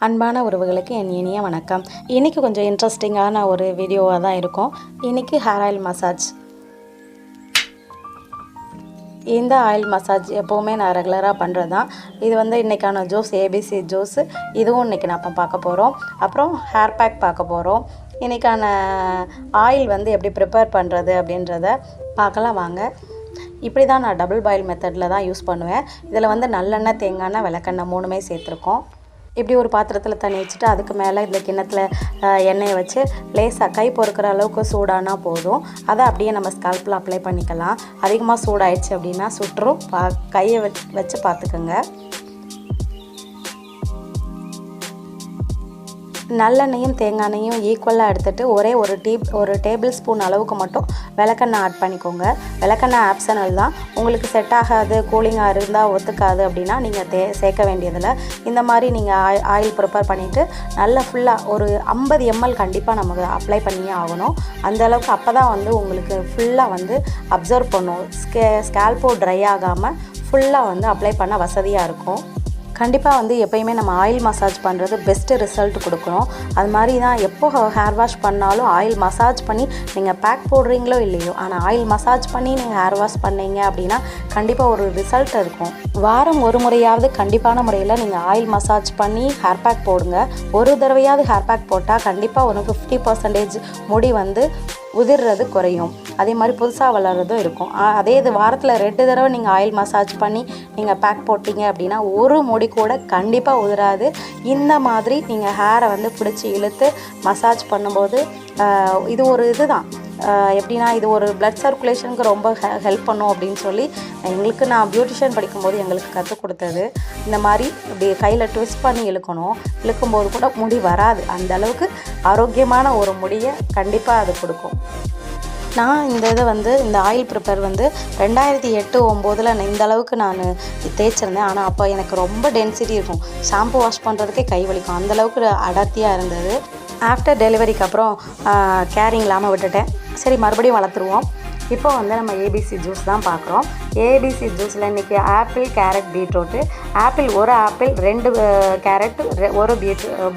அன்பான உறவுகளுக்கு என் இனிய வணக்கம். இன்றைக்கி கொஞ்சம் இன்ட்ரெஸ்டிங்கான ஒரு வீடியோவாக தான் இருக்கும். இன்றைக்கி ஹேர் ஆயில் மசாஜ். இந்த ஆயில் மசாஜ் எப்போவுமே நான் ரெகுலராக பண்ணுறது தான். இது இன்றைக்கான ஜூஸ் ஏபிசி ஜூஸ். இதுவும் இன்றைக்கி நான் பார்க்க போகிறோம். அப்புறம் ஹேர் பேக் பார்க்க போகிறோம். இன்றைக்கான ஆயில் எப்படி ப்ரிப்பேர் பண்ணுறது அப்படின்றத பார்க்கலாம் வாங்க. இப்படி தான் நான் டபுள் பாயில் மெத்தடில் தான் யூஸ் பண்ணுவேன். இதில் நல்லெண்ணெய், தேங்காய் எண்ணெய், விளக்கெண்ணெய் மூணுமே சேர்த்துருக்கோம். இப்படி ஒரு பாத்திரத்தில் தண்ணி வச்சுட்டு அதுக்கு மேலே இந்த கிண்ணத்தில் எண்ணெயை வச்சு லேசாக கை பொறுக்கிற அளவுக்கு சூடானா போதும். அதை அப்படியே நம்ம ஸ்கால்பில் அப்ளை பண்ணிக்கலாம். அதிகமாக சூடாயிடுச்சு அப்படின்னா சுற்றும். கையை வச்சு பார்த்துக்குங்க. நல்லெண்ணெயும் தேங்காய் எண்ணெயும் ஈக்குவலாக எடுத்துகிட்டு ஒரு டேபிள் ஸ்பூன் அளவுக்கு மட்டும் விளக்கெண்ணெய் ஆட் பண்ணிக்கோங்க. விளக்கெண்ணெய் ஆப்ஷனல் தான். உங்களுக்கு செட் ஆகாது, கூலிங்காக இருந்தால் ஒத்துக்காது அப்படின்னா நீங்கள் சேர்க்க வேண்டியதில்லை. இந்த மாதிரி நீங்கள் ஆயில் ப்ரிப்பேர் பண்ணிவிட்டு நல்லா ஃபுல்லாக ஒரு 50 ml கண்டிப்பாக நமக்கு அப்ளை பண்ணியே ஆகணும். அந்தளவுக்கு அப்போ தான் உங்களுக்கு ஃபுல்லாக அப்சர்வ் பண்ணும். ஸ்கேல்போ ட்ரை ஆகாமல் ஃபுல்லாக அப்ளை பண்ண வசதியாக இருக்கும். கண்டிப்பாக எப்போயுமே நம்ம ஆயில் மசாஜ் பண்ணுறது பெஸ்ட்டு ரிசல்ட் கொடுக்கணும். அது மாதிரி தான் எப்போ ஹேர் வாஷ் பண்ணாலும் ஆயில் மசாஜ் பண்ணி நீங்கள் பேக் போடுறீங்களோ இல்லையோ, ஆனால் ஆயில் மசாஜ் பண்ணி நீங்கள் ஹேர் வாஷ் பண்ணீங்க அப்படின்னா கண்டிப்பாக ஒரு ரிசல்ட் இருக்கும். வாரம் ஒரு முறையாவது கண்டிப்பான முறையில் நீங்கள் ஆயில் மசாஜ் பண்ணி ஹேர் பேக் போடுங்க. ஒரு தடவையாவது ஹேர் பேக் போட்டால் கண்டிப்பாக ஒரு 50% முடி உதிர்றது குறையும். அதே மாதிரி புதுசாக வளர்கிறதும் இருக்கும். அதே இது வாரத்தில் 2 தடவை நீங்கள் ஆயில் மசாஜ் பண்ணி நீங்கள் பேக் போட்டிங்க அப்படின்னா ஒரு முடி கூட கண்டிப்பாக உதிராது. இந்த மாதிரி நீங்கள் ஹேரை பிடிச்சி இழுத்து மசாஜ் பண்ணும்போது இது ஒரு இது தான். எப்படின்னா இது ஒரு பிளட் சர்க்குலேஷனுக்கு ரொம்ப ஹெல்ப் பண்ணும் அப்படின்னு சொல்லி எங்களுக்கு நான் பியூட்டிஷியன் படிக்கும்போது எங்களுக்கு கற்றுக் கொடுத்தது. இந்த மாதிரி இப்படி கையில் ட்விஸ்ட் பண்ணி இழுக்கும்போது கூட முடி வராது. அந்த அளவுக்கு ஆரோக்கியமான ஒரு முடியை கண்டிப்பாக அது கொடுக்கும். நான் இந்த இதை இந்த ஆயில் ப்ரிப்பேர் 2008-09 இந்த அளவுக்கு நான் தேய்ச்சிருந்தேன். ஆனால் அப்போ எனக்கு ரொம்ப டென்சிட்டி இருக்கும். ஷாம்பு வாஷ் பண்ணுறதுக்கே கை வலிக்கும். அந்தளவுக்கு அடர்த்தியாக இருந்தது. ஆஃப்டர் டெலிவரிக்கு அப்புறம் கேரிங் இல்லாமல் விட்டுட்டேன். சரி, மறுபடியும் வளர்த்துருவோம். இப்போ நம்ம ஏபிசி ஜூஸ் தான் பார்க்குறோம். ஏபிசி ஜூஸில் இன்றைக்கி apple, carrot, beetroot. Apple 1 apple, 2 carrot, 1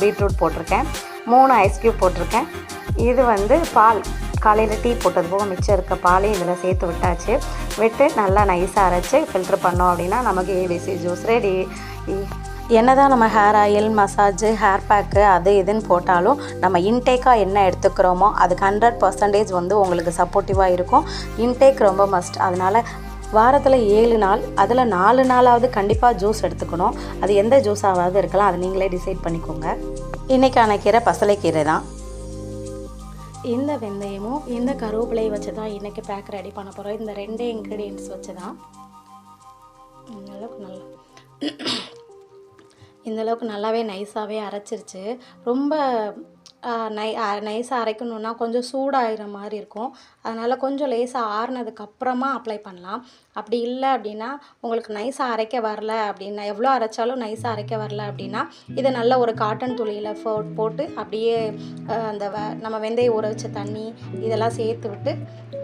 beetroot போட்டிருக்கேன். 3 ஐஸ் க்யூப் போட்டிருக்கேன். இது பால், காலையில் டீ போட்டது போக மிச்சம் இருக்க பாலையும் இதில் சேர்த்து விட்டு நல்லா நைஸாக அரைச்சி ஃபில்ட்ரு பண்ணோம் அப்படின்னா நமக்கு ஏபிசி ஜூஸ் ரெடி. என்னதான் நம்ம hair oil, massage, hair pack அது இதுன்னு போட்டாலும் நம்ம இன்டேக்காக என்ன எடுத்துக்கிறோமோ அதுக்கு 100% உங்களுக்கு சப்போர்ட்டிவாக இருக்கும். இன்டேக் ரொம்ப மஸ்ட். அதனால் வாரத்தில் 7 நாள், அதில் 4 நாளாவது கண்டிப்பாக ஜூஸ் எடுத்துக்கணும். அது எந்த ஜூஸாவது இருக்கலாம், அதை நீங்களே டிசைட் பண்ணிக்கோங்க. இன்றைக்கான கீரை பசலைக்கீரை தான். இந்த வெந்தயமும் இந்த கருவேப்பிலையை வச்சு தான் இன்றைக்கி பேக் ரெடி பண்ண போகிறோம். இந்த 2 இன்க்ரீடியன்ட்ஸ் வச்சு தான் இந்தளவுக்கு நல்லாவே நைஸாகவே அரைச்சிருச்சு. ரொம்ப நைஸாக அரைக்கணுன்னா கொஞ்சம் சூடாகிற மாதிரி இருக்கும். அதனால் கொஞ்சம் லேசாக ஆறுனதுக்கப்புறமா அப்ளை பண்ணலாம். அப்படி இல்லை அப்படின்னா உங்களுக்கு நைஸாக அரைக்க வரல அப்படின்னா, எவ்வளோ அரைச்சாலும் நைஸாக அரைக்க வரல அப்படின்னா இதை நல்ல ஒரு காட்டன் துணியில் போட்டு அப்படியே நம்ம வெந்தயம் ஊற வச்ச தண்ணி இதெல்லாம் சேர்த்து விட்டு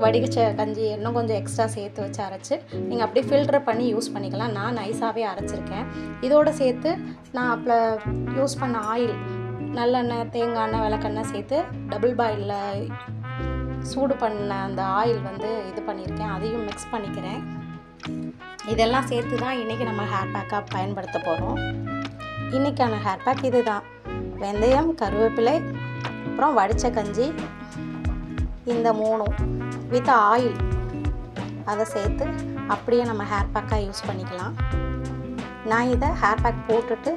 வடிகச்ச கஞ்சி இன்னும் கொஞ்சம் எக்ஸ்ட்ரா சேர்த்து வச்சு அரைச்சி நீங்கள் அப்படியே ஃபில்டர் பண்ணி யூஸ் பண்ணிக்கலாம். நான் நைஸாகவே அரைச்சிருக்கேன். இதோடு சேர்த்து நான் அப்போ யூஸ் பண்ண ஆயில், நல்லெண்ணெய், தேங்காய் எண்ணெய், விளக்கெண்ணெய் சேர்த்து டபுள் பாயிலில் சூடு பண்ண அந்த ஆயில் இது பண்ணியிருக்கேன். அதையும் மிக்ஸ் பண்ணிக்கிறேன். இதெல்லாம் சேர்த்து தான் இன்றைக்கி நம்ம ஹேர் பேக்காக பயன்படுத்த போகிறோம். இன்றைக்கான ஹேர் பேக் இது தான். வெந்தயம், கருவேப்பிலை, அப்புறம் வடித்த கஞ்சி, இந்த 3 வித் ஆயில் அதை சேர்த்து அப்படியே நம்ம ஹேர் பேக்காக யூஸ் பண்ணிக்கலாம். நான் இதை ஹேர் பேக் போட்டுட்டு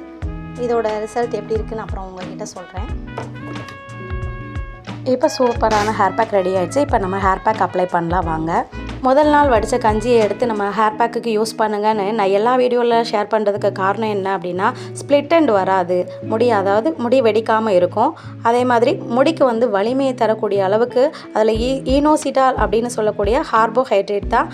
இதோட ரிசல்ட் எப்படி இருக்குன்னு அப்புறம் உங்கள்கிட்ட சொல்கிறேன். இப்போ சூப்பரான ஹேர் பேக் ரெடி ஆகிடுச்சு. இப்போ நம்ம ஹேர் பேக் அப்ளை பண்ணலாம் வாங்க. முதல் நாள் வடித்த கஞ்சியை எடுத்து நம்ம ஹேர் பேக்குக்கு யூஸ் பண்ணுங்கன்னு நான் எல்லா வீடியோவில் ஷேர் பண்ணுறதுக்கு காரணம் என்ன அப்படின்னா, ஸ்ப்ளிட் அண்ட் வராது முடி, அதாவது முடி வெடிக்காமல் இருக்கும். அதே மாதிரி முடிக்கு வலிமையை தரக்கூடிய அளவுக்கு அதில் ஈனோசிட்டால் அப்படின்னு சொல்லக்கூடிய கார்போஹைட்ரேட் தான்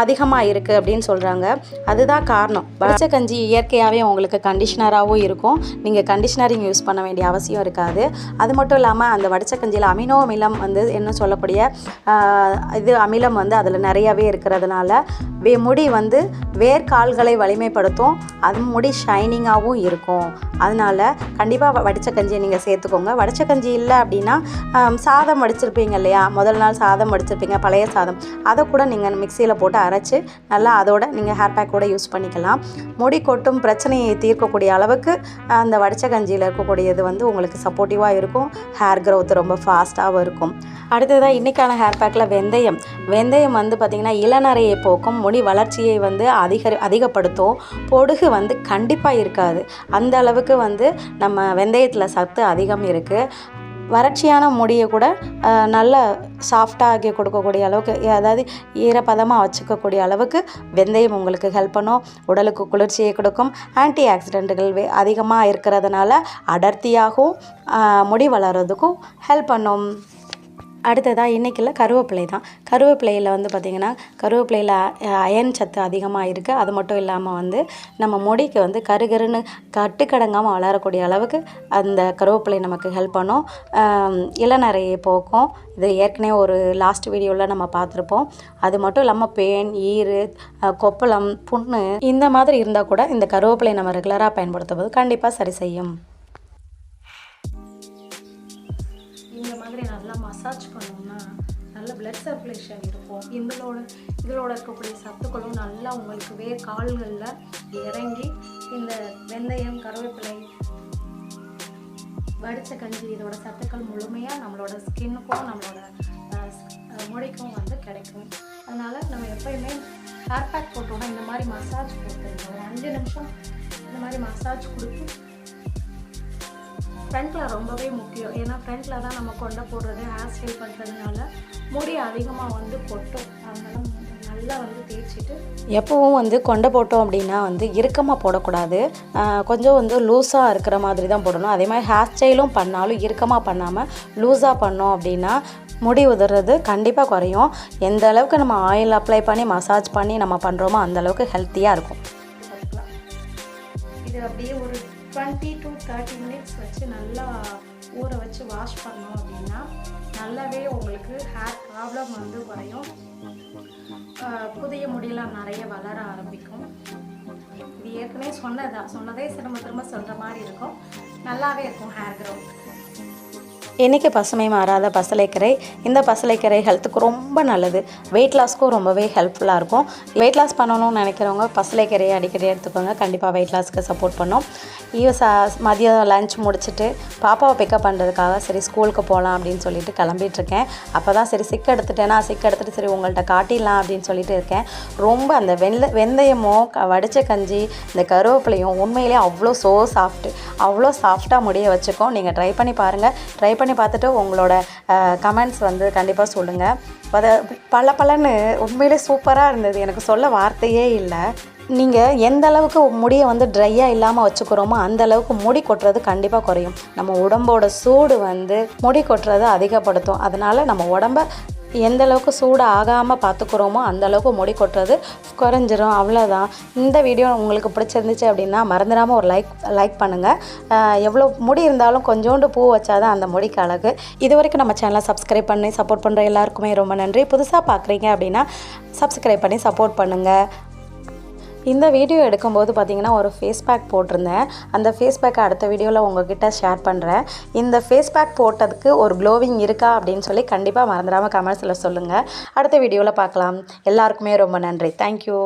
அதிகமாக இருக்குது அப்படின்னு சொல்கிறாங்க. அதுதான் காரணம். வடித்த கஞ்சி இயற்கையாகவே உங்களுக்கு கண்டிஷ்னராகவும் இருக்கும். நீங்கள் கண்டிஷ்னரிங் யூஸ் பண்ண வேண்டிய அவசியம் இருக்காது. அது மட்டும் இல்லாமல் அந்த வடித்த கஞ்சியில் அமினோ அமிலம் என்ன சொல்லக்கூடிய இது அமிலம் அதில் நிறையாவே இருக்கிறதுனால முடி வந்து வேர்க்கால்களை வலிமைப்படுத்தும், அது முடி ஷைனிங்காகவும் இருக்கும். அதனால் கண்டிப்பாக வடித்த கஞ்சியை நீங்கள் சேர்த்துக்கோங்க. வடித்த கஞ்சி இல்லை அப்படின்னா சாதம் வடிச்சிருப்பீங்க இல்லையா, முதல் நாள் சாதம் வடிச்சிருப்பீங்க, பழைய சாதம், அதை கூட நீங்கள் மிக்சியில் போட்டு அரைச்சி நல்லா அதோட நீங்கள் ஹேர் பேக் கூட யூஸ் பண்ணிக்கலாம். முடி கொட்டும் பிரச்சனையை தீர்க்கக்கூடிய அளவுக்கு அந்த வடித்த கஞ்சியில் இருக்கக்கூடியது வந்து உங்களுக்கு சப்போர்ட்டிவாக இருக்கும். ஹேர் க்ரோத் ரொம்ப ஃபாஸ்ட்டாகவும் இருக்கும். அடுத்ததாக இன்றைக்கான ஹேர் பேக்கில் வெந்தயம் வந்து பார்த்திங்கன்னா இளநரையை போக்கும், முடி வளர்ச்சியை வந்து அதிகப்படுத்தும், பொடுகு வந்து கண்டிப்பாக இருக்காது. அந்த அளவுக்கு வந்து நம்ம வெந்தயத்தில் சத்து அதிகம் இருக்குது. வறட்சியான முடியை கூட நல்ல சாஃப்டாக ஆக்கி கொடுக்கக்கூடிய அளவுக்கு, அதாவது ஈரப்பதமாக வச்சுக்கக்கூடிய அளவுக்கு வெந்தயம் உங்களுக்கு ஹெல்ப் பண்ணும். உடலுக்கு குளிர்ச்சியை கொடுக்கும். ஆன்டி ஆக்சிடென்ட்டுகள் அதிகமாக இருக்கிறதுனால அடர்த்தியாகவும் முடி வளர்கிறதுக்கும் ஹெல்ப் பண்ணும். அடுத்ததாக இன்றைக்கில் கருவேப்பிலை தான். கருவேப்பிலையில் வந்து பார்த்திங்கன்னா கருவேப்பிலையில் அயன் சத்து அதிகமாக இருக்குது. அது மட்டும் இல்லாமல் வந்து நம்ம முடிக்கு வந்து கருகருன்னு கட்டுக்கடங்காமல் வளரக்கூடிய அளவுக்கு அந்த கருவேப்பிலை நமக்கு ஹெல்ப் பண்ணும். இளநரையை போக்கும். இது ஏற்கனவே ஒரு லாஸ்ட் வீடியோவில் நம்ம பார்த்துருப்போம். அது மட்டும் இல்லாமல் பேன், ஈறு, கொப்பளம், புண்ணு இந்த மாதிரி இருந்தால் கூட இந்த கருவேப்பிலை நம்ம ரெகுலராக பயன்படுத்தும்போது கண்டிப்பாக சரி செய்யும். இந்த மாதிரி நல்லா மசாஜ் பண்ணோம்னா நல்ல பிளட் சர்க்குலேஷன் இருக்கும். இதிலோட இருக்கக்கூடிய சத்துக்களும் நல்லா உங்களுக்கு கால்களில் இறங்கி இந்த வெந்தயம், கருவேப்பிலை, வடித்த கஞ்சி இதோட சத்துக்கள் முழுமையாக நம்மளோட ஸ்கின்னுக்கும் நம்மளோட முடிக்கும் வந்து கிடைக்கும். அதனால் நம்ம எப்போயுமே ஹேர் பேக் போட்டோம்னா இந்த மாதிரி மசாஜ் கொடுத்துருக்கோம். ஒரு 5 நிமிஷம் இந்த மாதிரி மசாஜ் கொடுத்து ஃப்ரண்ட்டில் ரொம்பவே முக்கியம். ஏன்னா ஃப்ரண்ட்டில் தான் நம்ம கொண்டை போடுறது, ஹேர் ஸ்டைல் பண்ணுறதுனால முடி அதிகமாக வந்து கொட்டும். அதனால நல்லா வந்து தேய்ச்சிட்டு எப்போவும் வந்து கொண்டை போட்டோம் அப்படின்னா வந்து இறுக்கமாக போடக்கூடாது, கொஞ்சம் வந்து லூஸாக இருக்கிற மாதிரி தான் போடணும். அதே மாதிரி ஹேர் ஸ்டைலும் பண்ணாலும் இறுக்கமாக பண்ணாமல் லூஸாக பண்ணோம் அப்படின்னா முடி உதிர்றது கண்டிப்பாக குறையும். எந்த அளவுக்கு நம்ம ஆயில் அப்ளை பண்ணி மசாஜ் பண்ணி நம்ம பண்ணுறோமோ அந்தளவுக்கு ஹெல்த்தியாக இருக்கும். இது அப்படியே ஒரு 20 to 30 மினிட்ஸ் வச்சு நல்லா ஊற வச்சு வாஷ் பண்ணோம் அப்படின்னா நல்லாவே உங்களுக்கு ஹேர் ப்ராப்ளம் வந்து குறையும். புதிய முடியெல்லாம் நிறைய வளர ஆரம்பிக்கும். இது ஏற்கனவே சொன்னதே திரும்ப சொல்கிற மாதிரி இருக்கும். நல்லாவே இருக்கும் ஹேர் க்ரோத். இன்றைக்கி பசுமை மாறாத பசலைக்கீரை. இந்த பசலைக்கீரை ஹெல்த்துக்கு ரொம்ப நல்லது. வெயிட் லாஸ்க்கும் ரொம்பவே ஹெல்ப்ஃபுல்லாக இருக்கும். வெயிட் லாஸ் பண்ணணும்னு நினைக்கிறவங்க பசலைக்கீரையை அடிக்கடி எடுத்துக்கோங்க. கண்டிப்பாக வெயிட் லாஸ்க்கு சப்போர்ட் பண்ணும். மதியம் லஞ்ச் முடிச்சுட்டு பாப்பாவை பிக்கப் பண்ணுறதுக்காக சரி ஸ்கூலுக்கு போகலாம் அப்படின்னு சொல்லிட்டு கிளம்பிட்டுருக்கேன். அப்போ தான் சரி சிக் எடுத்துகிட்டு சரி உங்கள்கிட்ட காட்டிடலாம் அப்படின்னு சொல்லிட்டு இருக்கேன். ரொம்ப அந்த வெந்தயமும் வடித்த கஞ்சி இந்த கருவேப்பிலையும் உண்மையிலே அவ்வளோ அவ்வளோ சாஃப்டாக முடிய வச்சுக்கோம். நீங்கள் ட்ரை பண்ணி பாருங்கள். ட்ரை பண்ணி பார்த்துட்டு உங்களோட கமெண்ட்ஸ் வந்து கண்டிப்பாக சொல்லுங்கள். பலன்னு உண்மையிலே சூப்பராக இருந்தது. எனக்கு சொல்ல வார்த்தையே இல்லை. நீங்கள் எந்த அளவுக்கு முடியை வந்து ட்ரையாக இல்லாமல் வச்சுக்கிறோமோ அந்த அளவுக்கு முடி கொட்டுறது கண்டிப்பாக குறையும். நம்ம உடம்போட சூடு வந்து முடி கொட்டுறதை அதிகப்படுத்தும். அதனால் நம்ம உடம்பை எந்த அளவுக்கு சூடு ஆகாமல் பார்த்துக்கிறோமோ அந்தளவுக்கு முடி கொட்டுறது குறைஞ்சிரும். அவ்வளோதான். இந்த வீடியோ உங்களுக்கு பிடிச்சிருந்துச்சு அப்படின்னா மறந்துடாமல் ஒரு லைக் பண்ணுங்கள். எவ்வளோ முடி இருந்தாலும் கொஞ்சோண்டு பூ வச்சாதான் அந்த முடிக்கு அழகு. இது வரைக்கும் நம்ம சேனலை சப்ஸ்கிரைப் பண்ணி சப்போர்ட் பண்ணுற எல்லாருக்குமே ரொம்ப நன்றி. புதுசாக பார்க்குறீங்க அப்படின்னா சப்ஸ்கிரைப் பண்ணி சப்போர்ட் பண்ணுங்கள். இந்த வீடியோ எடுக்கும்போது பார்த்திங்கன்னா ஒரு ஃபேஸ் பேக் போட்டிருந்தேன். அந்த ஃபேஸ் பேக்கை அடுத்த வீடியோவில் உங்கள்கிட்ட ஷேர் பண்ணுறேன். இந்த ஃபேஸ் பேக் போட்டதுக்கு ஒரு க்ளோவிங் இருக்கா அப்படின்னு சொல்லி கண்டிப்பாக மறந்துடாமல் கமெண்ட்ஸில் சொல்லுங்கள். அடுத்த வீடியோவில் பார்க்கலாம். எல்லாருக்குமே ரொம்ப நன்றி. தேங்க்யூ.